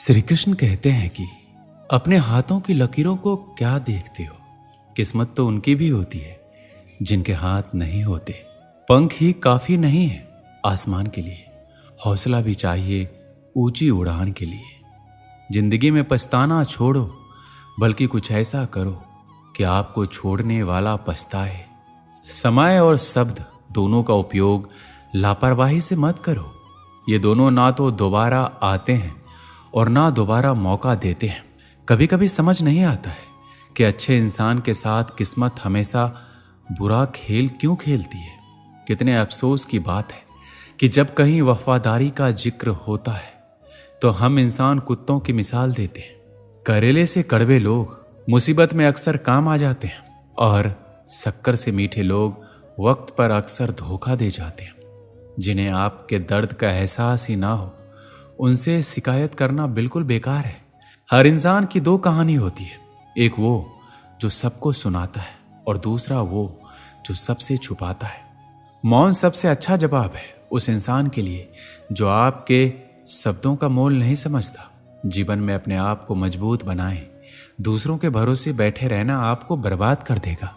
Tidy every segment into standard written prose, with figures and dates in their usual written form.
श्री कृष्ण कहते हैं कि अपने हाथों की लकीरों को क्या देखते हो। किस्मत तो उनकी भी होती है जिनके हाथ नहीं होते। पंख ही काफी नहीं है आसमान के लिए, हौसला भी चाहिए ऊंची उड़ान के लिए। जिंदगी में पछताना छोड़ो, बल्कि कुछ ऐसा करो कि आपको छोड़ने वाला पछताए। समय और शब्द दोनों का उपयोग लापरवाही से मत करो। ये दोनों ना तो दोबारा आते हैं और ना दोबारा मौका देते हैं। कभी कभी समझ नहीं आता है कि अच्छे इंसान के साथ किस्मत हमेशा बुरा खेल क्यों खेलती है। कितने अफसोस की बात है कि जब कहीं वफादारी का जिक्र होता है तो हम इंसान कुत्तों की मिसाल देते हैं। करेले से कड़वे लोग मुसीबत में अक्सर काम आ जाते हैं और शक्कर से मीठे लोग वक्त पर अक्सर धोखा दे जाते हैं। जिन्हें आपके दर्द का एहसास ही ना हो, उनसे शिकायत करना बिल्कुल बेकार है। हर इंसान की दो कहानी होती है, एक वो जो सबको सुनाता है और दूसरा वो जो सबसे छुपाता है। मौन सबसे अच्छा जवाब है उस इंसान के लिए जो आपके शब्दों का मोल नहीं समझता। जीवन में अपने आप को मजबूत बनाएं। दूसरों के भरोसे बैठे रहना आपको बर्बाद कर देगा।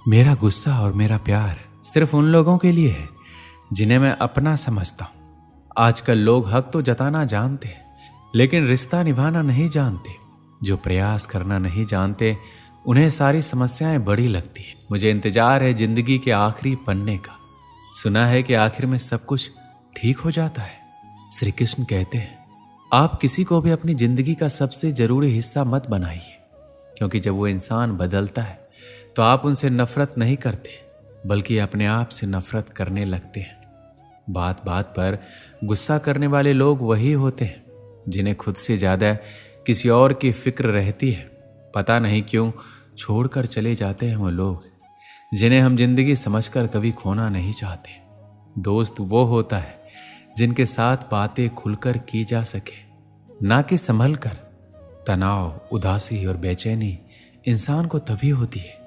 मेरा गुस्सा और मेरा प्यार सिर्फ उन लोगों के लिए है जिन्हें मैं अपना समझता हूं। आजकल लोग हक तो जताना जानते हैं, लेकिन रिश्ता निभाना नहीं जानते। जो प्रयास करना नहीं जानते, उन्हें सारी समस्याएं बड़ी लगती है। मुझे इंतजार है जिंदगी के आखिरी पन्ने का। सुना है कि आखिर में सब कुछ ठीक हो जाता है। श्री कृष्ण कहते हैं, आप किसी को भी अपनी जिंदगी का सबसे जरूरी हिस्सा मत बनाइए, क्योंकि जब वो इंसान बदलता है तो आप उनसे नफरत नहीं करते, बल्कि अपने आप से नफरत करने लगते हैं। बात बात पर गुस्सा करने वाले लोग वही होते हैं जिन्हें खुद से ज्यादा किसी और की फिक्र रहती है। पता नहीं क्यों छोड़कर चले जाते हैं वो लोग जिन्हें हम जिंदगी समझकर कभी खोना नहीं चाहते। दोस्त वो होता है जिनके साथ बातें खुलकर की जा सके, ना कि संभल कर। तनाव, उदासी और बेचैनी इंसान को तभी होती है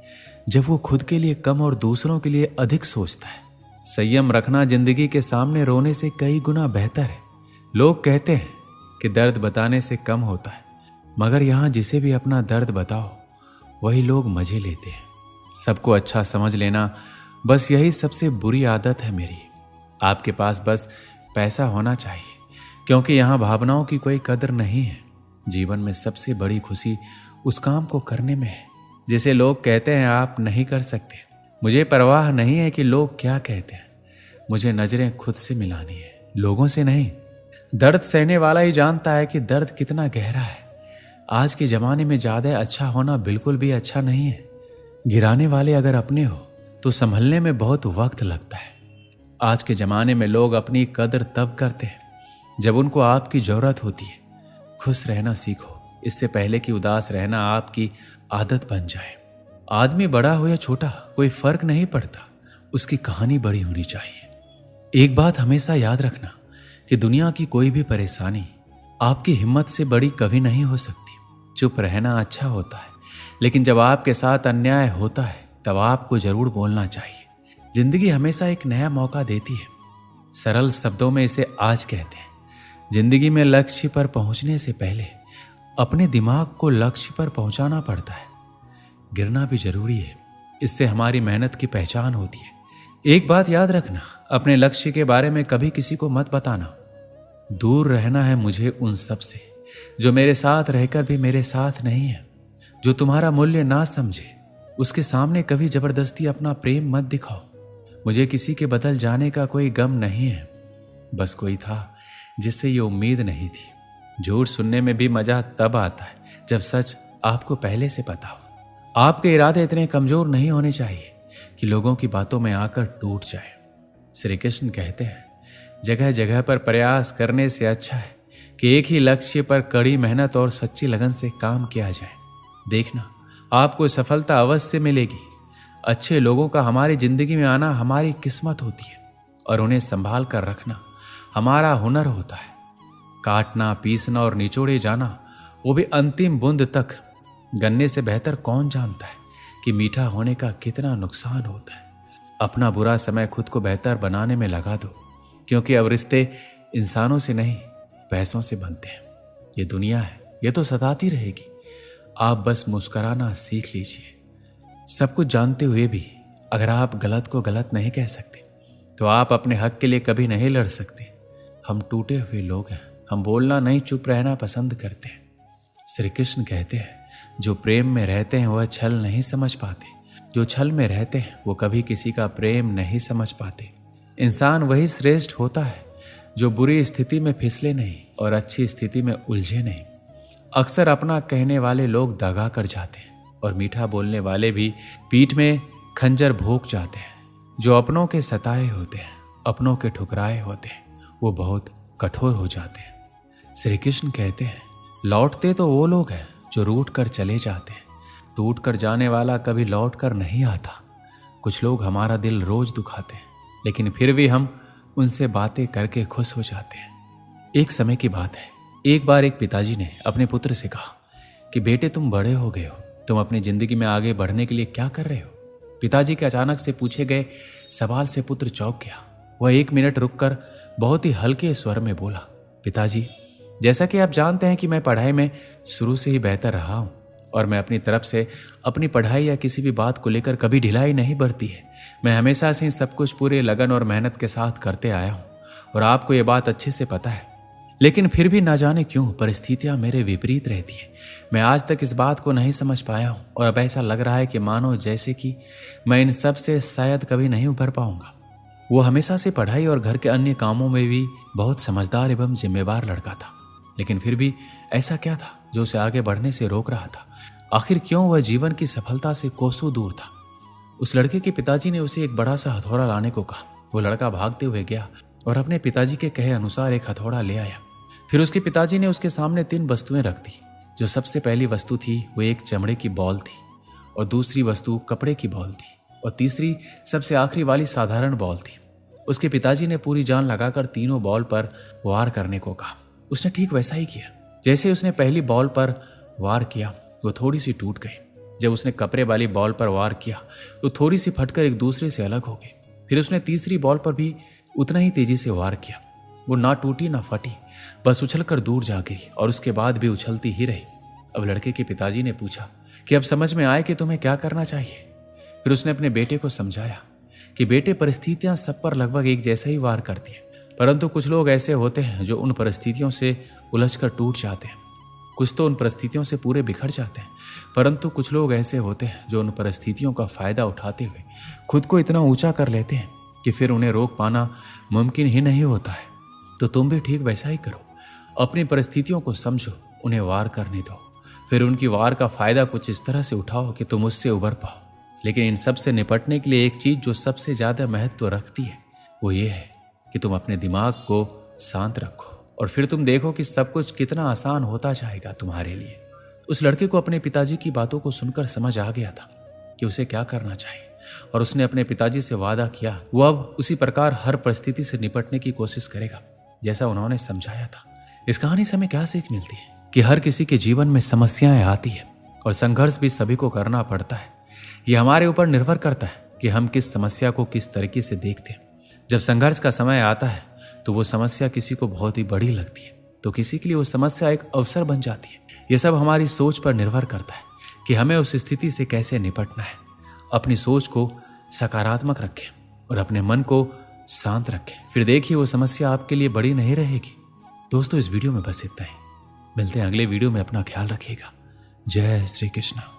जब वो खुद के लिए कम और दूसरों के लिए अधिक सोचता है। संयम रखना जिंदगी के सामने रोने से कई गुना बेहतर है। लोग कहते हैं कि दर्द बताने से कम होता है, मगर यहां जिसे भी अपना दर्द बताओ वही लोग मजे लेते हैं। सबको अच्छा समझ लेना, बस यही सबसे बुरी आदत है मेरी। आपके पास बस पैसा होना चाहिए, क्योंकि यहां भावनाओं की कोई कदर नहीं है। जीवन में सबसे बड़ी खुशी उस काम को करने में है जिसे लोग कहते हैं आप नहीं कर सकते। मुझे परवाह नहीं है कि लोग क्या कहते हैं। मुझे नजरें खुद से मिलानी है, लोगों से नहीं। दर्द सहने वाला ही जानता है कि दर्द कितना गहरा है। आज के जमाने में ज्यादा अच्छा होना बिल्कुल भी अच्छा नहीं है। गिराने वाले अगर अपने हो तो संभलने में बहुत वक्त लगता है। आज के जमाने में लोग अपनी कदर तब करते हैं जब उनको आपकी जरूरत होती है। खुश रहना सीखो, इससे पहले कि उदास रहना आपकी आदत बन जाए। आदमी बड़ा हो या छोटा कोई फर्क नहीं पड़ता, उसकी कहानी बड़ी होनी चाहिए। एक बात हमेशा याद रखना कि दुनिया की कोई भी परेशानी आपकी हिम्मत से बड़ी कभी नहीं हो सकती। चुप रहना अच्छा होता है, लेकिन जब आपके साथ अन्याय होता है तब आपको जरूर बोलना चाहिए। जिंदगी हमेशा एक नया मौका देती है। सरल शब्दों में इसे आज कहते हैं, जिंदगी में लक्ष्य पर पहुंचने से पहले अपने दिमाग को लक्ष्य पर पहुंचाना पड़ता है। गिरना भी जरूरी है, इससे हमारी मेहनत की पहचान होती है। एक बात याद रखना, अपने लक्ष्य के बारे में कभी किसी को मत बताना। दूर रहना है मुझे उन सब से जो मेरे साथ रहकर भी मेरे साथ नहीं है। जो तुम्हारा मूल्य ना समझे उसके सामने कभी जबरदस्ती अपना प्रेम मत दिखाओ। मुझे किसी के बदल जाने का कोई गम नहीं है, बस कोई था जिससे ये उम्मीद नहीं थी। झूठ सुनने में भी मजा तब आता है जब सच आपको पहले से पता हो। आपके इरादे इतने कमजोर नहीं होने चाहिए कि लोगों की बातों में आकर टूट जाए। श्री कृष्ण कहते हैं, जगह जगह पर प्रयास करने से अच्छा है कि एक ही लक्ष्य पर कड़ी मेहनत और सच्ची लगन से काम किया जाए। देखना, आपको सफलता अवश्य मिलेगी। अच्छे लोगों का हमारी जिंदगी में आना हमारी किस्मत होती है और उन्हें संभाल कर रखना हमारा हुनर होता है। काटना, पीसना और निचोड़े जाना, वो भी अंतिम बूंद तक, गन्ने से बेहतर कौन जानता है कि मीठा होने का कितना नुकसान होता है। अपना बुरा समय खुद को बेहतर बनाने में लगा दो, क्योंकि अब रिश्ते इंसानों से नहीं पैसों से बनते हैं। ये दुनिया है, ये तो सताती रहेगी। आप बस मुस्कुराना सीख लीजिए। सब कुछ जानते हुए भी अगर आप गलत को गलत नहीं कह सकते तो आप अपने हक के लिए कभी नहीं लड़ सकते। हम टूटे हुए लोग हैं, हम बोलना नहीं चुप रहना पसंद करते हैं। श्री कृष्ण कहते हैं जो प्रेम में रहते हैं वह छल नहीं समझ पाते, जो छल में रहते हैं वो कभी किसी का प्रेम नहीं समझ पाते। इंसान वही श्रेष्ठ होता है जो बुरी स्थिति में फिसले नहीं और अच्छी स्थिति में उलझे नहीं। अक्सर अपना कहने वाले लोग दगा कर जाते हैं और मीठा बोलने वाले भी पीठ में खंजर भोंक जाते हैं। जो अपनों के सताए होते हैं, अपनों के ठुकराए होते हैं, वो बहुत कठोर हो जाते हैं। श्री कृष्ण कहते हैं लौटते तो वो लोग हैं जो रूठ कर चले जाते हैं, टूट कर जाने वाला कभी लौट कर नहीं आता। कुछ लोग हमारा दिल रोज दुखाते हैं, लेकिन फिर भी हम उनसे बातें करके खुश हो जाते हैं। एक समय की बात है, एक बार एक पिताजी ने अपने पुत्र से कहा कि बेटे तुम बड़े हो गए हो, तुम अपनी जिंदगी में आगे बढ़ने के लिए क्या कर रहे हो। पिताजी के अचानक से पूछे गए सवाल से पुत्र चौंक गया। वह 1 मिनट रुककर बहुत ही हल्के स्वर में बोला, पिताजी जैसा कि आप जानते हैं कि मैं पढ़ाई में शुरू से ही बेहतर रहा हूं और मैं अपनी तरफ से अपनी पढ़ाई या किसी भी बात को लेकर कभी ढिलाई नहीं बरती है। मैं हमेशा से ही सब कुछ पूरे लगन और मेहनत के साथ करते आया हूं और आपको ये बात अच्छे से पता है, लेकिन फिर भी ना जाने क्यों परिस्थितियां मेरे विपरीत रहती है। मैं आज तक इस बात को नहीं समझ पाया हूं और अब ऐसा लग रहा है कि मानो जैसे कि मैं इन सब से शायद कभी नहीं उभर पाऊंगा। वो हमेशा से पढ़ाई और घर के अन्य कामों में भी बहुत समझदार एवं जिम्मेवार लड़का था, लेकिन फिर भी ऐसा क्या था जो उसे आगे बढ़ने से रोक रहा था। आखिर क्यों वह जीवन की सफलता से कोसों दूर था। उस लड़के के पिताजी ने उसे एक बड़ा सा हथौड़ा लाने को कहा। वो लड़का भागते हुए गया और अपने पिताजी के कहे अनुसार एक हथौड़ा ले आया। फिर उसके पिताजी ने उसके सामने 3 वस्तुएं रख दी। जो सबसे पहली वस्तु थी वो एक चमड़े की बॉल थी, और दूसरी वस्तु कपड़े की बॉल थी, और तीसरी सबसे आखिरी वाली साधारण बॉल थी। उसके पिताजी ने पूरी जान लगाकर तीनों बॉल पर वार करने को कहा। उसने ठीक वैसा ही किया। जैसे उसने पहली बॉल पर वार किया वो थोड़ी सी टूट गई। जब उसने कपड़े वाली बॉल पर वार किया तो थोड़ी सी फटकर एक दूसरे से अलग हो गई। फिर उसने तीसरी बॉल पर भी उतना ही तेजी से वार किया। वो ना टूटी ना फटी, बस उछलकर दूर जा गई और उसके बाद भी उछलती ही रही। अब लड़के के पिताजी ने पूछा कि अब समझ में आए कि तुम्हें क्या करना चाहिए। फिर उसने अपने बेटे को समझाया कि बेटे परिस्थितियां सब पर लगभग एक जैसा ही वार करती हैं, परंतु कुछ लोग ऐसे होते हैं जो उन परिस्थितियों से उलझकर टूट जाते हैं। कुछ तो उन परिस्थितियों से पूरे बिखर जाते हैं, परंतु कुछ लोग ऐसे होते हैं जो उन परिस्थितियों का फायदा उठाते हुए खुद को इतना ऊंचा कर लेते हैं कि फिर उन्हें रोक पाना मुमकिन ही नहीं होता है। तो तुम भी ठीक वैसा ही करो। अपनी परिस्थितियों को समझो, उन्हें वार करने दो, फिर उनकी वार का फायदा कुछ इस तरह से उठाओ कि तुम उससे उबर पाओ। लेकिन इन सब से निपटने के लिए एक चीज जो सबसे ज्यादा महत्व रखती है वो ये है कि तुम अपने दिमाग को शांत रखो, और फिर तुम देखो कि सब कुछ कितना आसान होता जाएगा तुम्हारे लिए। उस लड़के को अपने पिताजी की बातों को सुनकर समझ आ गया था कि उसे क्या करना चाहिए, और उसने अपने पिताजी से वादा किया वो अब उसी प्रकार हर परिस्थिति से निपटने की कोशिश करेगा जैसा उन्होंने समझाया था। इस कहानी से हमें क्या सीख मिलती है कि हर किसी के जीवन में समस्याएं आती है और संघर्ष भी सभी को करना पड़ता है। ये हमारे ऊपर निर्भर करता है कि हम किस समस्या को किस तरीके से देखते हैं। जब संघर्ष का समय आता है तो वो समस्या किसी को बहुत ही बड़ी लगती है, तो किसी के लिए वो समस्या एक अवसर बन जाती है। ये सब हमारी सोच पर निर्भर करता है कि हमें उस स्थिति से कैसे निपटना है। अपनी सोच को सकारात्मक रखें और अपने मन को शांत रखें, फिर देखिए वो समस्या आपके लिए बड़ी नहीं रहेगी। दोस्तों, इस वीडियो में बस इतना ही। मिलते हैं अगले वीडियो में। अपना ख्याल रखिएगा। जय श्री कृष्ण।